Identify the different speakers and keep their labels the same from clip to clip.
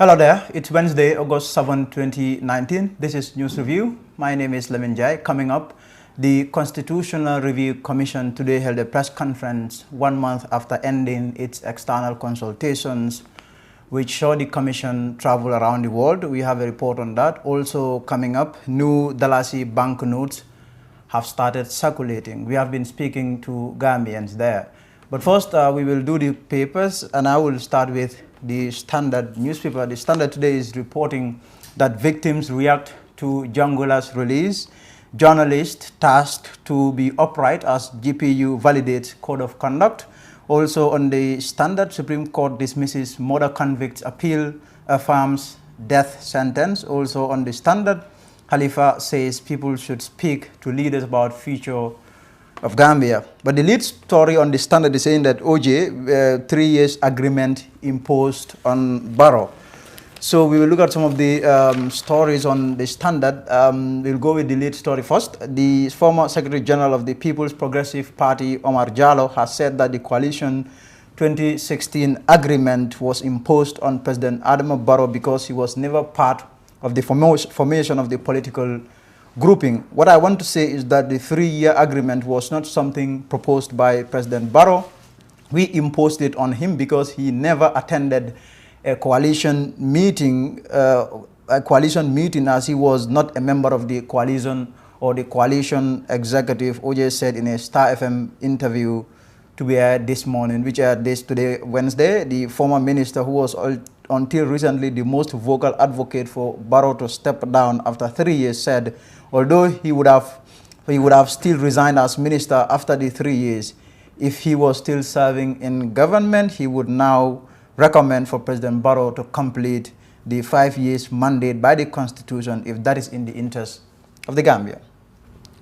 Speaker 1: Hello there, it's Wednesday, August 7, 2019. This is News Review. My name is Lamin Jai. Coming up, the Constitutional Review Commission today held a press conference 1 month after ending its external consultations, which saw the Commission travel around the world. We have a report on that. Also coming up, new Dalasi banknotes have started circulating. We have been speaking to Gambians there. But first, we will do the papers, and I will start with the Standard newspaper. The Standard today is reporting that victims react to Jangula's release. Journalists tasked to be upright as GPU validates code of conduct. Also on the Standard, Supreme Court dismisses murder convicts appeal, affirms death sentence. Also on the Standard, Khalifa says people should speak to leaders about future of Gambia. But the lead story on the Standard is saying that OJ, 3 years agreement imposed on Barrow. So we will look at some of the stories on the Standard. We'll go with the lead story first. The former Secretary General of the People's Progressive Party, Omar Jallow, has said that the coalition 2016 agreement was imposed on President Adama Barrow because he was never part of the formation of the political grouping. What I want to say is that the 3-year agreement was not something proposed by President Barrow. We imposed it on him because he never attended a coalition meeting as he was not a member of the coalition or the coalition executive, OJ said in a Star FM interview to be aired this morning, which aired this today, Wednesday. The former minister, who was until recently the most vocal advocate for Barrow to step down after 3 years, said although he would have still resigned as minister after the 3 years, if he was still serving in government, he would now recommend for President Barrow to complete the 5 years mandate by the Constitution if that is in the interest of the Gambia.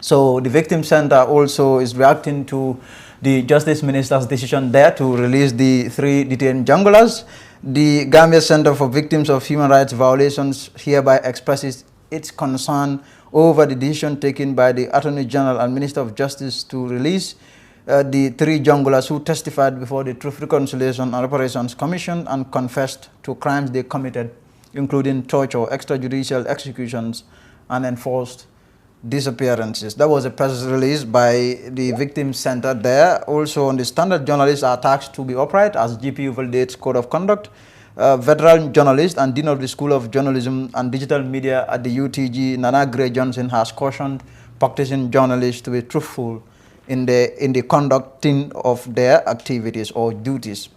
Speaker 1: So the Victim Center also is reacting to the Justice Minister's decision there to release the 3 detained junglers. The Gambia Center for Victims of Human Rights Violations hereby expresses its concern over the decision taken by the Attorney General and Minister of Justice to release the 3 junglers who testified before the Truth, Reconciliation and Reparations Commission and confessed to crimes they committed, including torture, extrajudicial executions, and enforced disappearances. That was a press release by the Victim Center there. Also on the Standard, journalists are tasked to be upright as GPU validates code of conduct. Veteran journalist and Dean of the School of Journalism and Digital Media at the UTG, Nana Gray Johnson, has cautioned practicing journalists to be truthful in the conducting of their activities or duties.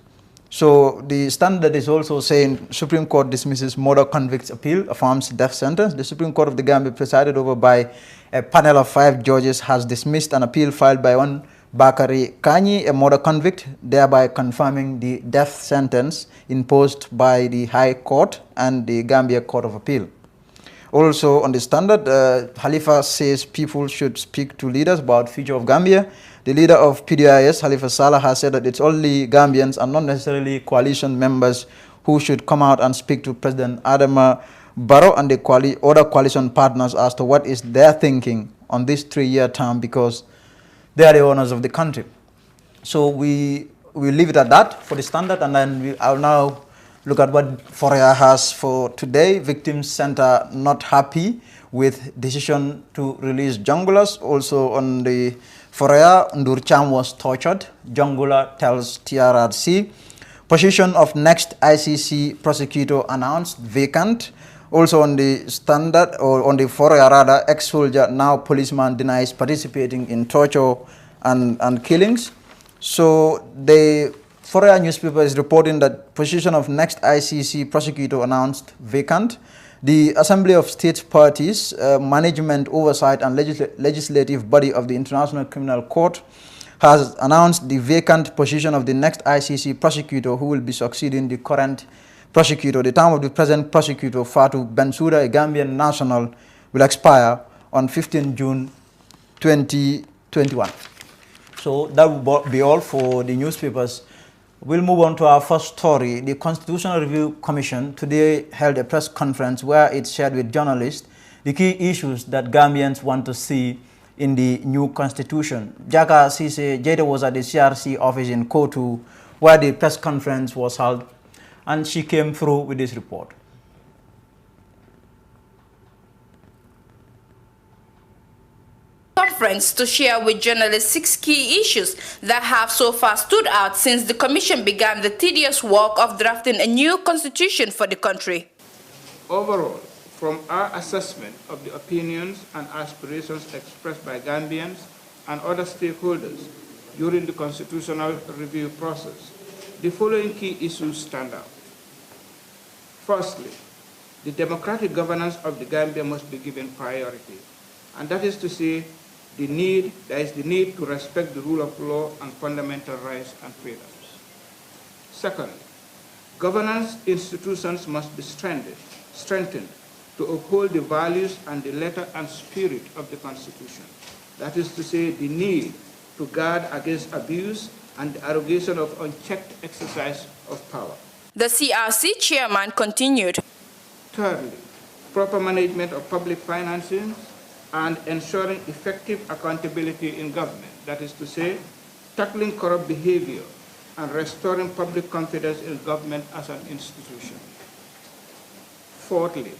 Speaker 1: So the Standard is also saying Supreme Court dismisses murder convicts appeal, affirms death sentence. The Supreme Court of the Gambia, presided over by a panel of 5 judges, has dismissed an appeal filed by one Bakari Kanyi, a murder convict, thereby confirming the death sentence imposed by the High Court and the Gambia Court of Appeal. Also on the Standard, Khalifa says people should speak to leaders about future of Gambia. The leader of PDIS, Khalifa Saleh, has said that it's only Gambians and not necessarily coalition members who should come out and speak to President Adama Barrow and the other coalition partners as to what is their thinking on this 3-year term, because they are the owners of the country. So we leave it at that for the Standard, and then I'll now look at what Foria has for today. Victims Center not happy with decision to release junglers. Also on the Foria, Ndur Cham was tortured. Jungler tells TRRC. Position of next ICC prosecutor announced vacant. Also on the Standard, or on the Foria rather, ex-soldier, now policeman, denies participating in torture and killings. So the Foria newspaper is reporting that position of next ICC prosecutor announced vacant. The Assembly of States Parties, management oversight and legislative body of the International Criminal Court has announced the vacant position of the next ICC prosecutor who will be succeeding the current prosecutor. The term of the present prosecutor, Fatou Bensouda, a Gambian national, will expire on 15 June 2021. So that will be all for the newspapers. We'll move on to our first story. The Constitutional Review Commission today held a press conference where it shared with journalists the key issues that Gambians want to see in the new constitution. Jaka Sise Jada was at the CRC office in Kotu where the press conference was held, and she came through with this report.
Speaker 2: conference to share with journalists 6 key issues that have so far stood out since the Commission began the tedious work of drafting a new constitution for the country.
Speaker 3: Overall, from our assessment of the opinions and aspirations expressed by Gambians and other stakeholders during the constitutional review process, the following key issues stand out. Firstly, the democratic governance of the Gambia must be given priority, and that is to say, there is the need to respect the rule of law and fundamental rights and freedoms. Second, governance institutions must be strengthened to uphold the values and the letter and spirit of the Constitution. That is to say, the need to guard against abuse and the arrogation of unchecked exercise of power.
Speaker 2: The CRC chairman continued.
Speaker 3: Thirdly, proper management of public finances and ensuring effective accountability in government. That is to say, tackling corrupt behavior and restoring public confidence in government as an institution. Fourthly,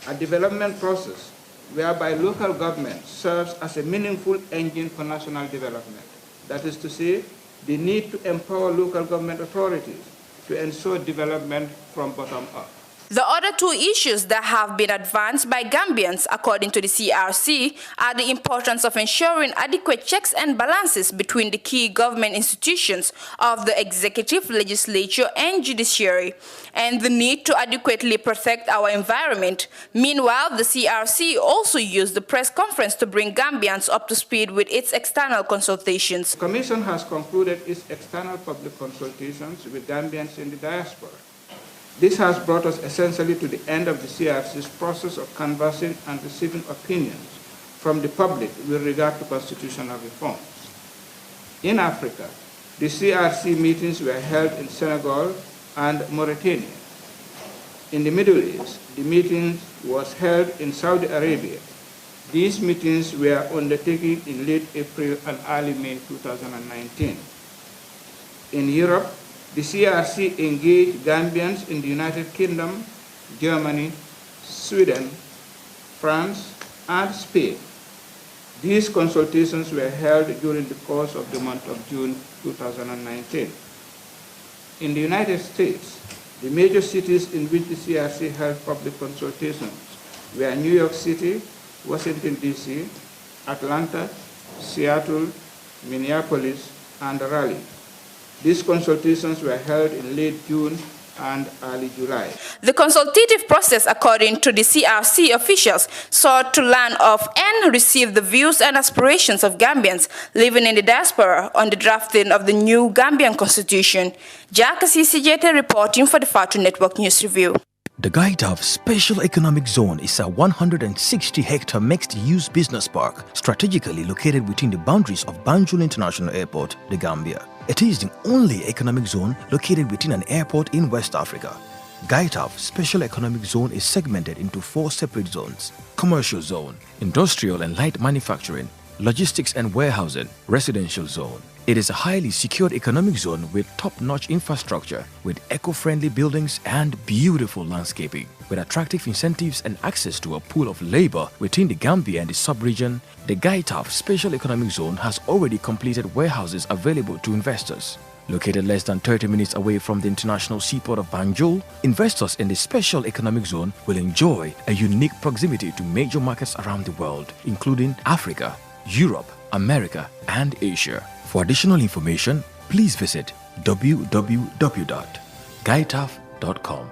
Speaker 3: a development process whereby local government serves as a meaningful engine for national development. That is to say, the need to empower local government authorities to ensure development from bottom up.
Speaker 2: The other 2 issues that have been advanced by Gambians, according to the CRC, are the importance of ensuring adequate checks and balances between the key government institutions of the executive, legislature, and judiciary, and the need to adequately protect our environment. Meanwhile, the CRC also used the press conference to bring Gambians up to speed with its external consultations.
Speaker 3: The Commission has concluded its external public consultations with Gambians in the diaspora. This has brought us essentially to the end of the CRC's process of canvassing and receiving opinions from the public with regard to constitutional reforms. In Africa, the CRC meetings were held in Senegal and Mauritania. In the Middle East, the meeting was held in Saudi Arabia. These meetings were undertaken in late April and early May 2019. In Europe, the CRC engaged Gambians in the United Kingdom, Germany, Sweden, France, and Spain. These consultations were held during the course of the month of June 2019. In the United States, the major cities in which the CRC held public consultations were New York City, Washington, D.C., Atlanta, Seattle, Minneapolis, and Raleigh. These consultations were held in late June and early July.
Speaker 2: The consultative process, according to the CRC officials, sought to learn of and receive the views and aspirations of Gambians living in the diaspora on the drafting of the new Gambian constitution. Jack Asisi reporting for the Fatu Network News Review.
Speaker 4: The Gaitaf Special Economic Zone is a 160-hectare mixed-use business park strategically located within the boundaries of Banjul International Airport, the Gambia. It is the only economic zone located within an airport in West Africa. Gaitaf Special Economic Zone is segmented into 4 separate zones: Commercial Zone, Industrial and Light Manufacturing, Logistics and Warehousing, Residential Zone. It is a highly secured economic zone with top-notch infrastructure, with eco-friendly buildings and beautiful landscaping. With attractive incentives and access to a pool of labor within the Gambia and the sub-region, the Gaitaf Special Economic Zone has already completed warehouses available to investors. Located less than 30 minutes away from the international seaport of Banjul, investors in the Special Economic Zone will enjoy a unique proximity to major markets around the world, including Africa, Europe, America, and Asia. For additional information, please visit www.gaitaf.com.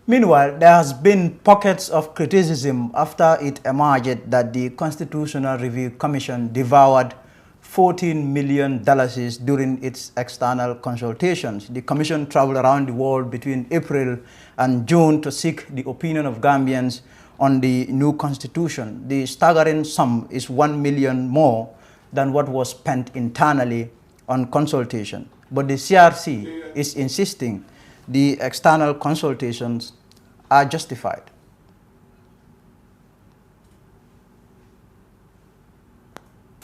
Speaker 1: Meanwhile, there has been pockets of criticism after it emerged that the Constitutional Review Commission devoured $14 million during its external consultations. The commission traveled around the world between April and June to seek the opinion of Gambians on the new constitution. The staggering sum is $1 million more than what was spent internally on consultation. But the CRC is insisting the external consultations are justified.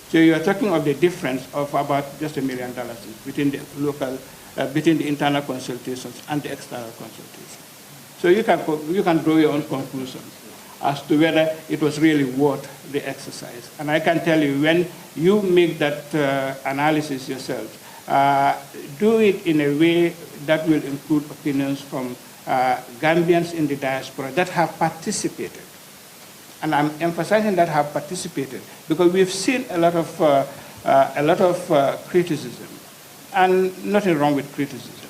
Speaker 3: So you are talking of the difference of about just $1 million between the between the internal consultations and the external consultations. So you can draw your own conclusions. as to whether it was really worth the exercise. And I can tell you, when you make that analysis yourself, do it in a way that will include opinions from Gambians in the diaspora that have participated. And I'm emphasizing that have participated because we've seen a lot of criticism, and nothing wrong with criticism,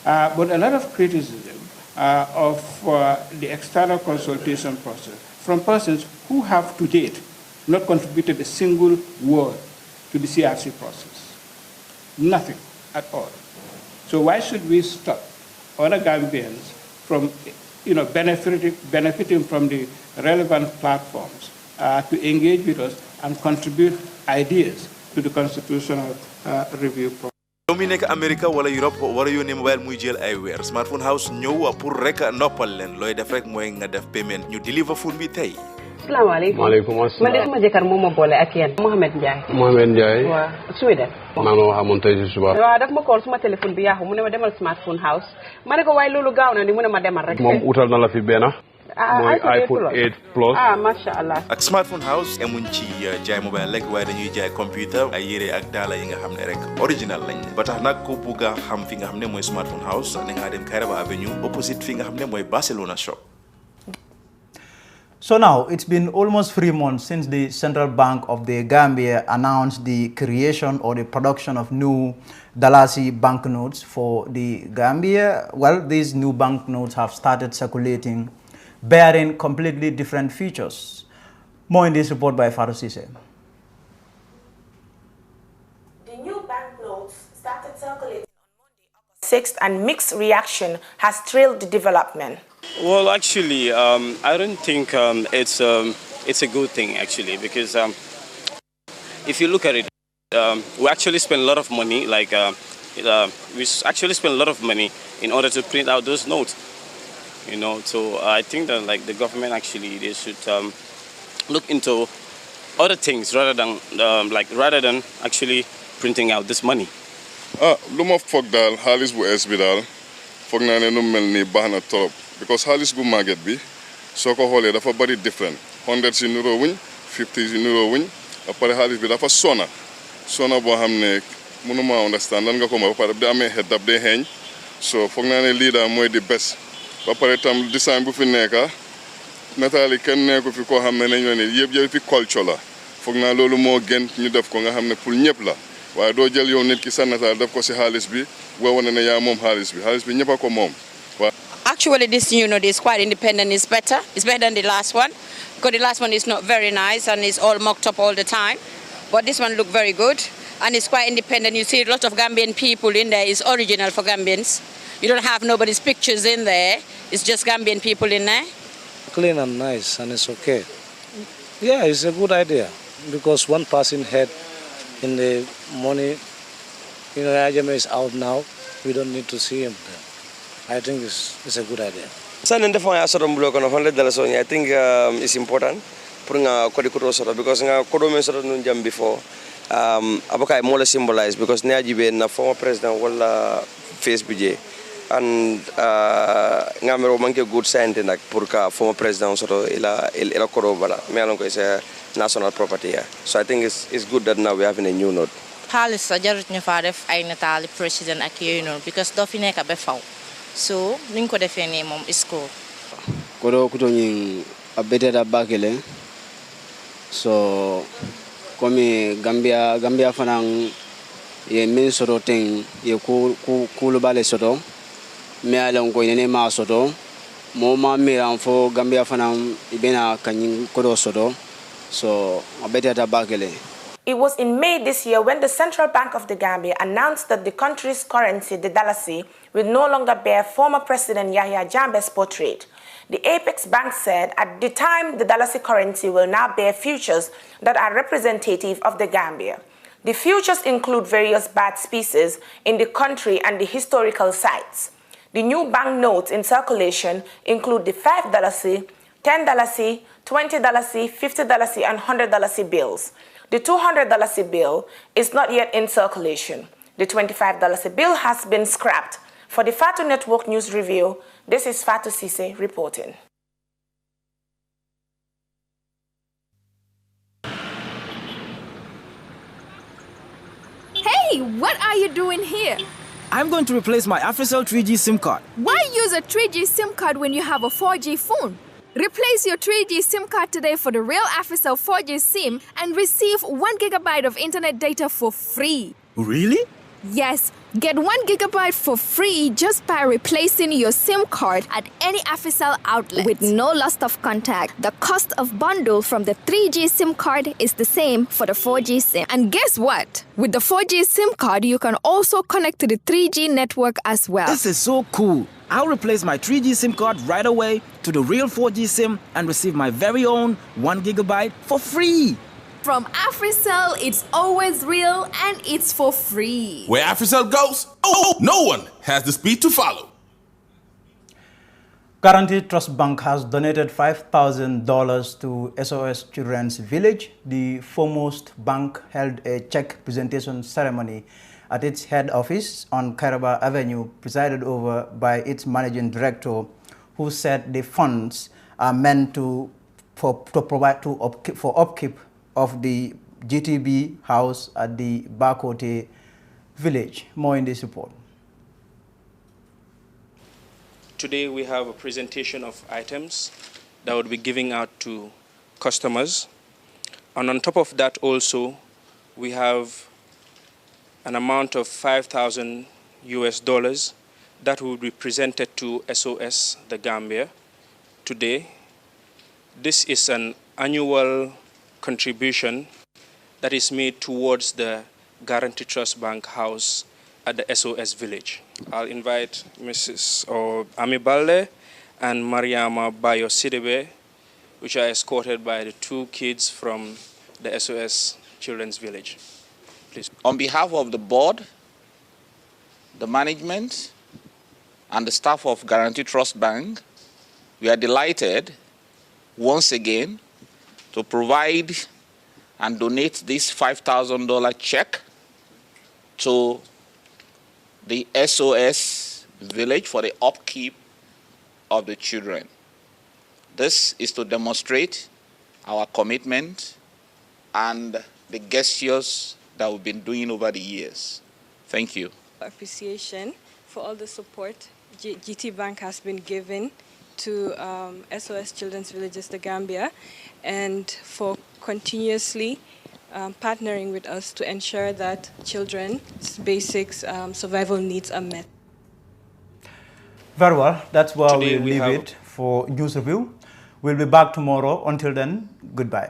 Speaker 3: but a lot of criticism of the external consultation process from persons who have to date not contributed a single word to the CRC process. Nothing at all. So why should we stop other Gambians from benefiting from the relevant platforms to engage with us and contribute ideas to the constitutional review process?
Speaker 5: yow mi nekk America wala Europe wara yónnee mobile muy jël ay weer Smartphone House ñëw pour rek noppal leen looy def rek mooy nga def payment ñu deliver phone bi tey.
Speaker 6: Assalamualaikum.
Speaker 7: Waalaikumsalam.
Speaker 6: Man de sama jëkkër moo ma boole ak yéen. Mohamed Ndiaye.
Speaker 7: Mohamed Ndiaye.
Speaker 6: waaw Sweden.
Speaker 7: maa ma waxamoon tey si suba.
Speaker 6: waaw daf ma call suma téléphone bi yaaxu mu ne ma demal Smartphone House. ma ne ko waaye loolu gaaw na ni mu ne ma demal rek.
Speaker 7: moom utal na la fi benn. mooy iPhone 8 Plus.
Speaker 6: masha Allah.
Speaker 5: ak Smartphone House emuñ ci jaay mobile rek waaye dañuy jaay computer ay yére ak daala yi nga xam ne rek original lañ ba tax nag ko bugg a xam fi nga xam ne mooy Smartphone House da nga dem Kairaba Avenue opposite fi nga xam ne mooy Barcelona shop.
Speaker 1: So now, it's been almost 3 months since the Central Bank of the Gambia announced the creation or the production of new Dalasi banknotes for the Gambia. Well, these new banknotes have started circulating, bearing completely different features. More in this report by Faru Sise.
Speaker 8: The new banknotes started circulating on Monday, August 6th, and mixed reaction has trailed the development.
Speaker 9: Well, actually, I don't think it's a good thing, actually, because if you look at it, we actually spend a lot of money, we actually spend a lot of money in order to print out those notes, so I think that, the government actually, they should look into other things rather than actually printing out this money.
Speaker 10: Luma fog dal, halis bu es bi dal, fog na ne nu melni bahna torop. Because halis bu maget bi soko xolé dafa bari different 100 ci nuro wuñ 50 ci nuro wuñ après halis bi dafa sona bo xamné mënuma understand lan nga ko ma ba pare bi amé head up day heñ so fogg na né li da moy di best ba pare tam design bu fi nekka natali ken neko fi ko xamné nañ né yeb fi culture la fogg na lolu mo gën ñu def ko nga xamné pour ñepp la waye do jël yow nit ki sa natal def ko ci halis bi wo wone né ya mom halis bi ñepp ko mom.
Speaker 11: Actually, this is quite independent. It's better than the last one, because the last one is not very nice and it's all mocked up all the time. But this one look very good and it's quite independent. You see a lot of Gambian people in there. It's original for Gambians. You don't have nobody's pictures in there. It's just Gambian people in there.
Speaker 12: Clean and nice, and it's okay. Yeah, it's a good idea because one person had in the money. Ajame is out now. We don't need to see him there. I think it's a good idea.
Speaker 13: San ende fanya asoro mbulo kono $100 I think is important pour nga kodi ko soro because nga kodo men soro nun jam before abaka mo la symbolize because ne ajibe na former president wala face budget and nga mero manke good sign nak pour ka former president soro ila kodo bala me alon ko is a national property here. So I think it's good that now we having a new note.
Speaker 14: Halis jarut ñu fa def ay natali president ak yoy because do fi nekk be faw. So, niñ ko defé né mom is cool.
Speaker 15: Kodo kuto ñi abeteda bakele. So, komi Gambia fanang ye min soto ten ye kulu bale soto. Me alon ko ne ma soto. Mo ma miran fo Gambia fanang ibena kanyin kodo soto. So, abeteda bakele.
Speaker 8: It was in May this year when the Central Bank of the Gambia announced that the country's currency, the Dalasi, will no longer bear former President Yahya Jammeh's portrait. The Apex Bank said at the time the Dalasi currency will now bear features that are representative of the Gambia. The features include various bird species in the country and the historical sites. The new banknotes in circulation include the $5 Dalasi, $10 Dalasi, $20 Dalasi, $50 Dalasi, and $100 Dalasi bills. The $200 Dalasi bill is not yet in circulation. The $25 Dalasi bill has been scrapped. For the Fatu Network News Review, this is Fatu Sise reporting.
Speaker 16: Hey, what are you doing here?
Speaker 4: I'm going to replace my AfriCell 3G SIM card.
Speaker 16: Why use a 3G SIM card when you have a 4G phone? Replace your 3G SIM card today for the real AfriCell 4G SIM and receive 1 GB of internet data for free.
Speaker 4: Really?
Speaker 16: Yes, get 1 GB for free just by replacing your SIM card at any AfriCell outlet with no loss of contact. The cost of bundle from the 3G SIM card is the same for the 4G SIM. And guess what? With the 4G SIM card, you can also connect to the 3G network as well.
Speaker 4: This is so cool. I'll replace my 3G SIM card right away to the real 4G SIM and receive my very own 1 GB for free.
Speaker 16: From AfriCell, it's always real and it's for free.
Speaker 17: Where AfriCell goes, no one has the speed to follow.
Speaker 1: Guarantee Trust Bank has donated $5,000 to SOS Children's Village. The foremost bank held a check presentation ceremony at its head office on Kairaba Avenue, presided over by its managing director, who said the funds are meant for upkeep of the GTB house at the Bakote village. More in this report.
Speaker 18: Today we have a presentation of items that would be giving out to customers. And on top of that also, we have an amount of $5,000 that will be presented to SOS the Gambia today. This is an annual contribution that is made towards the Guarantee Trust Bank house at the SOS village. I'll invite Mrs. Ami Balde and Mariama Bayo Sidebe, which are escorted by the 2 kids from the SOS Children's Village. Please.
Speaker 19: On behalf of the board, the management, and the staff of Guarantee Trust Bank, we are delighted once again to provide and donate this $5,000 check to the SOS village for the upkeep of the children. This is to demonstrate our commitment and the gestures that we've been doing over the years. Thank you.
Speaker 20: Appreciation for all the support GT Bank has been given to SOS Children's Villages, the Gambia, and for continuously partnering with us to ensure that children's basic survival needs are met.
Speaker 1: Very well, that's where we'll leave it for News Review. We'll be back tomorrow. Until then, goodbye.